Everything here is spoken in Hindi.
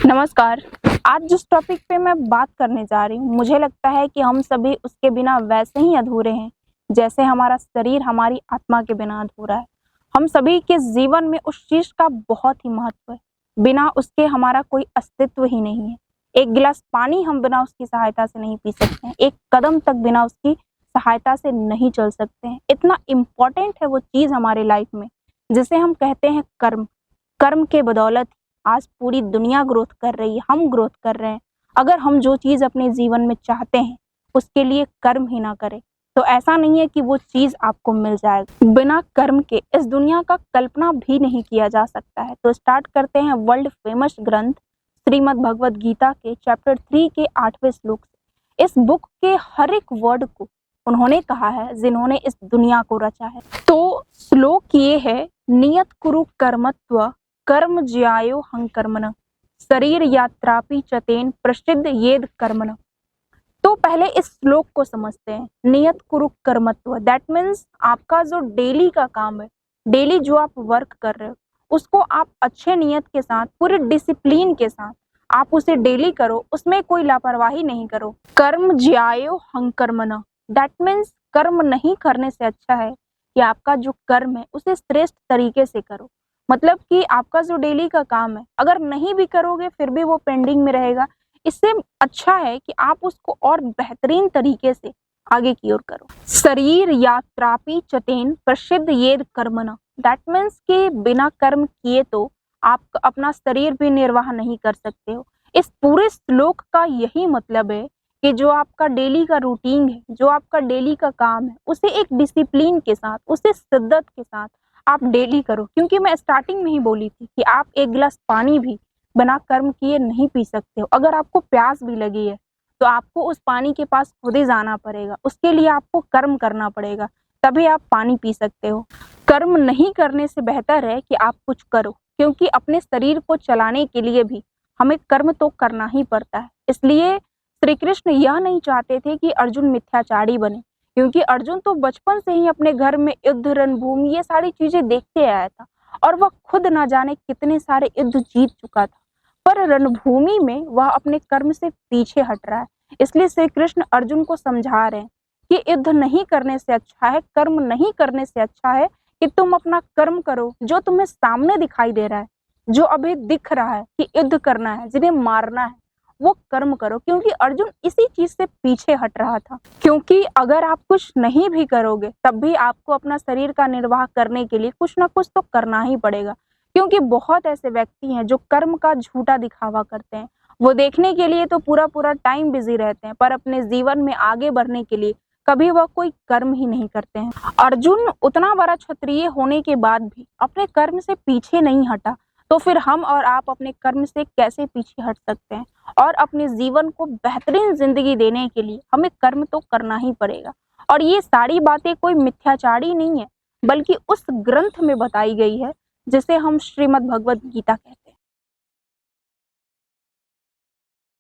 नमस्कार। आज जिस टॉपिक पे मैं बात करने जा रही हूँ, मुझे लगता है कि हम सभी उसके बिना वैसे ही अधूरे हैं जैसे हमारा शरीर हमारी आत्मा के बिना अधूरा है। हम सभी के जीवन में उस चीज का बहुत ही महत्व है, बिना उसके हमारा कोई अस्तित्व ही नहीं है। एक गिलास पानी हम बिना उसकी सहायता से नहीं पी सकते हैं, एक कदम तक बिना उसकी सहायता से नहीं चल सकते हैं। इतना इम्पोर्टेंट है वो चीज हमारे लाइफ में, जिसे हम कहते हैं कर्म। कर्म के बदौलत आज पूरी दुनिया ग्रोथ कर रही है, हम ग्रोथ कर रहे हैं। अगर हम जो चीज अपने जीवन में चाहते हैं उसके लिए कर्म ही ना करें तो ऐसा नहीं है कि वो चीज आपको मिल जाएगा। बिना कर्म के इस दुनिया का कल्पना भी नहीं किया जा सकता है। तो स्टार्ट करते हैं वर्ल्ड फेमस ग्रंथ श्रीमद् भगवद गीता के चैप्टर 3 के 8वें श्लोक से। इस बुक के हर एक वर्ड को उन्होंने कहा है जिन्होंने इस दुनिया को रचा है। तो श्लोक ये है, नियत कुरु कर्मत्व कर्म ज्यायो हंकर्मण शरीर यात्रापि चतेन प्रसिद्ध येद कर्मण। तो पहले इस श्लोक को समझते हैं। नियत कुरु कर्मत्व, दैट मीन्स आपका जो डेली का काम है, डेली जो आप वर्क कर रहे हो उसको आप अच्छे नियत के साथ, पूरे डिसिप्लिन के साथ आप उसे डेली करो, उसमें कोई लापरवाही नहीं करो। कर्म ज्यायो हंकर्मण, दैट मीन्स कर्म नहीं करने से अच्छा है कि आपका जो कर्म है उसे श्रेष्ठ तरीके से करो। मतलब कि आपका जो डेली का काम है अगर नहीं भी करोगे फिर भी वो पेंडिंग में रहेगा। इससे अच्छा है कि आप उसको और बेहतरीन तरीके से आगे की ओर करो। शरीर यात्रापि चतेन प्रसिद्ध येद कर्मण, दैट मीन्स कि बिना कर्म किए तो आप अपना शरीर भी निर्वाह नहीं कर सकते हो। इस पूरे श्लोक का यही मतलब है कि जो आपका डेली का रूटीन है, जो आपका डेली का काम है, उसे एक डिसिप्लिन के साथ, उसे शिद्दत के साथ आप डेली करो। क्योंकि मैं स्टार्टिंग में ही बोली थी कि आप एक गिलास पानी भी बिना कर्म किए नहीं पी सकते हो। अगर आपको प्यास भी लगी है तो आपको उस पानी के पास खुद ही जाना पड़ेगा, उसके लिए आपको कर्म करना पड़ेगा, तभी आप पानी पी सकते हो। कर्म नहीं करने से बेहतर है कि आप कुछ करो, क्योंकि अपने शरीर को चलाने के लिए भी हमें कर्म तो करना ही पड़ता है। इसलिए श्री कृष्ण यह नहीं चाहते थे कि अर्जुन मिथ्याचारी बने, क्योंकि अर्जुन तो बचपन से ही अपने घर में युद्ध, रणभूमि, ये सारी चीजें देखते आया था और वह खुद ना जाने कितने सारे युद्ध जीत चुका था, पर रणभूमि में वह अपने कर्म से पीछे हट रहा है। इसलिए श्री कृष्ण अर्जुन को समझा रहे हैं कि युद्ध नहीं करने से अच्छा है, कर्म नहीं करने से अच्छा है कि तुम अपना कर्म करो। जो तुम्हें सामने दिखाई दे रहा है, जो अभी दिख रहा है कि युद्ध करना है, जिन्हें मारना है, वो कर्म करो। क्योंकि अर्जुन इसी चीज से पीछे हट रहा था। क्योंकि अगर आप कुछ नहीं भी करोगे तब भी आपको अपना शरीर का निर्वाह करने के लिए कुछ ना कुछ तो करना ही पड़ेगा। क्योंकि बहुत ऐसे व्यक्ति हैं जो कर्म का झूठा दिखावा करते हैं। वो देखने के लिए तो पूरा पूरा टाइम बिजी रहते हैं, पर अपने जीवन में आगे बढ़ने के लिए कभी वह कोई कर्म ही नहीं करते हैं। अर्जुन उतना बड़ा क्षत्रिय होने के बाद भी अपने कर्म से पीछे नहीं हटा, तो फिर हम और आप अपने कर्म से कैसे पीछे हट सकते हैं? और अपने जीवन को बेहतरीन जिंदगी देने के लिए हमें कर्म तो करना ही पड़ेगा। और ये सारी बातें कोई मिथ्याचारी नहीं है, बल्कि उस ग्रंथ में बताई गई है जिसे हम श्रीमद् भगवद गीता कहते हैं।